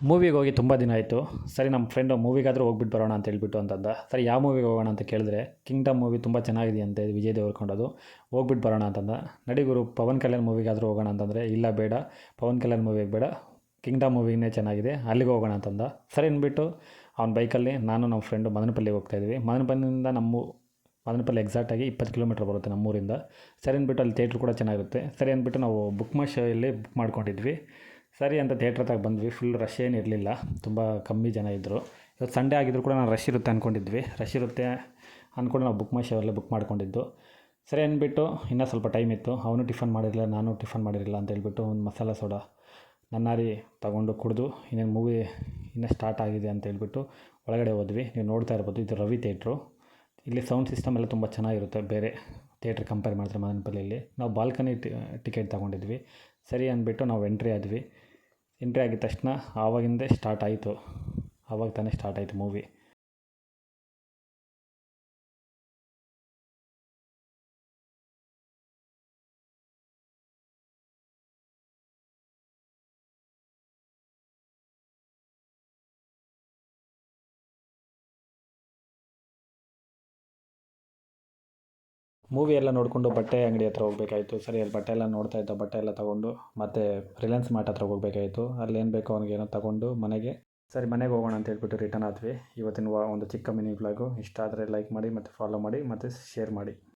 ಮೂವಿಗೆ ಹೋಗಿ ತುಂಬ ದಿನ ಆಯಿತು. ಸರಿ ನಮ್ಮ ಫ್ರೆಂಡು ಮೂವಿಗಾದರೂ ಹೋಗ್ಬಿಟ್ಟು ಬರೋಣ ಅಂತ ಹೇಳ್ಬಿಟ್ಟು ಅಂತಂದ. ಸರಿ ಯಾವ ಮೂವಿಗೆ ಹೋಗೋಣ ಅಂತ ಕೇಳಿದ್ರೆ ಕಿಂಗ್ಡಮ್ ಮೂವಿ ತುಂಬ ಚೆನ್ನಾಗಿದೆಯಂತೆ, ವಿಜಯ್ ದೇವರಕೊಂಡದು, ಹೋಗ್ಬಿಟ್ಟು ಬರೋಣ ಅಂತಂದ. ನಡಿ ಗುರು ಪವನ್ ಕಲ್ಯಾಣ್ ಮೂವಿಗಾದರೂ ಹೋಗೋಣ ಅಂತಂದರೆ, ಇಲ್ಲ ಬೇಡ ಪವನ್ ಕಲ್ಯಾಣ್ ಮೂವಿಗೆ ಬೇಡ, ಕಿಂಗ್ಡಮ್ ಮೂವಿನೇ ಚೆನ್ನಾಗಿದೆ ಅಲ್ಲಿಗೆ ಹೋಗೋಣ ಅಂತಂದ. ಸರಿ ಅಂದ್ಬಿಟ್ಟು ಅವ್ನ ಬೈಕಲ್ಲಿ ನಾನು ನಮ್ಮ ಫ್ರೆಂಡು ಮದನಪಲ್ಲಿಗೆ ಹೋಗ್ತಾಯಿದ್ವಿ. ಮದನಪಲ್ಲಿಯಿಂದ ಮದನಪಲ್ಲಿ ಎಕ್ಸಾಕ್ಟಾಗಿ 20 ಕಿಲೋಮೀಟ್ರ್ ಬರುತ್ತೆ ನಮ್ಮೂರಿಂದ. ಸರಿ ಅಂದ್ಬಿಟ್ಟು ಅಲ್ಲಿ ಥಿಯೇಟ್ರ್ ಕೂಡ ಚೆನ್ನಾಗಿರುತ್ತೆ. ಸರಿ ಅಂದ್ಬಿಟ್ಟು ನಾವು ಬುಕ್ ಮೈ ಶೋಯಲ್ಲಿ ಬುಕ್ ಮಾಡ್ಕೊಂಡಿದ್ವಿ. ಸರಿ ಅಂತ ಥಿಯೇಟ್ರ್ ಹತ್ರ ಬಂದ್ವಿ. ಫುಲ್ ರಶ್ ಏನು ಇರಲಿಲ್ಲ, ತುಂಬ ಕಮ್ಮಿ ಜನ ಇದ್ದರು. ಇವತ್ತು ಸಂಡೇ ಆಗಿದ್ರು ಕೂಡ ನಾವು ರಶ್ ಇರುತ್ತೆ ಅಂದ್ಕೊಂಡಿದ್ವಿ. ರಶ್ ಇರುತ್ತೆ ಅಂದ್ಕೊಂಡು ನಾವು ಬುಕ್ ಮೈ ಶೋಯಲ್ಲೇ ಬುಕ್ ಮಾಡ್ಕೊಂಡಿದ್ದು. ಸರಿ ಅಂದ್ಬಿಟ್ಟು ಇನ್ನೂ ಸ್ವಲ್ಪ ಟೈಮ್ ಇತ್ತು, ಅವನು ಟಿಫನ್ ಮಾಡಿರಲಿಲ್ಲ, ನಾನು ಟಿಫನ್ ಮಾಡಿರಲಿಲ್ಲ ಅಂತ ಹೇಳ್ಬಿಟ್ಟು ಒಂದು ಮಸಾಲ ಸೋಡಾ ನನ್ನಾರಿ ತೊಗೊಂಡು ಕುಡಿದು ಇನ್ನೇನು ಮೂವಿ ಇನ್ನೂ ಸ್ಟಾರ್ಟ್ ಆಗಿದೆ ಅಂತ ಹೇಳ್ಬಿಟ್ಟು ಒಳಗಡೆ ಹೋದ್ವಿ. ನೀವು ನೋಡ್ತಾ ಇರ್ಬೋದು, ಇದು ರವಿ ಥಿಯೇಟ್ರು. ಇಲ್ಲಿ ಸೌಂಡ್ ಸಿಸ್ಟಮ್ ಎಲ್ಲ ತುಂಬ ಚೆನ್ನಾಗಿರುತ್ತೆ, ಬೇರೆ ಥಿಯೇಟ್ರ್ ಕಂಪೇರ್ ಮಾಡಿದ್ರೆ ಮದನಪಲ್ಲಿಯಲ್ಲಿ. ನಾವು ಬಾಲ್ಕನಿ ಟಿಕೆಟ್ ತೊಗೊಂಡಿದ್ವಿ. ಸರಿ ಅಂದ್ಬಿಟ್ಟು ನಾವು ಎಂಟ್ರಿ ಆದ್ವಿ. ಎಂಟ್ರಿ ಆಗಿದ ತಕ್ಷಣ ಆವಾಗಿಂದೇ ಸ್ಟಾರ್ಟ್ ಆಯಿತು, ಆವಾಗ ತಾನೇ ಸ್ಟಾರ್ಟ್ ಆಯಿತು ಮೂವಿ. ಮೂವಿ ಎಲ್ಲ ನೋಡಿಕೊಂಡು ಬಟ್ಟೆ ಅಂಗಡಿ ಹತ್ರ ಹೋಗಬೇಕಾಯಿತು. ಸರಿ ಅಲ್ಲಿ ಬಟ್ಟೆ ಎಲ್ಲ ನೋಡ್ತಾ ಇದ್ದ, ಬಟ್ಟೆ ಎಲ್ಲ ತೊಗೊಂಡು ಮತ್ತೆ ರಿಲಯನ್ಸ್ ಮಾರ್ಟ್ ಹತ್ರ ಹೋಗಬೇಕಾಯಿತು. ಅಲ್ಲಿ ಏನು ಬೇಕೋ ಅವ್ನಿಗೆ ಏನೋ ತೊಗೊಂಡು ಮನೆಗೆ ಸರಿ ಮನೆಗೆ ಹೋಗೋಣ ಅಂತ ಹೇಳ್ಬಿಟ್ಟು ರಿಟರ್ನ್ ಆದ್ವಿ. ಇವತ್ತಿನ ಒಂದು ಚಿಕ್ಕ ಮಿನಿ ವ್ಲಾಗು ಇಷ್ಟ ಆದರೆ ಲೈಕ್ ಮಾಡಿ ಮತ್ತು ಫಾಲೋ ಮಾಡಿ ಮತ್ತು ಶೇರ್ ಮಾಡಿ.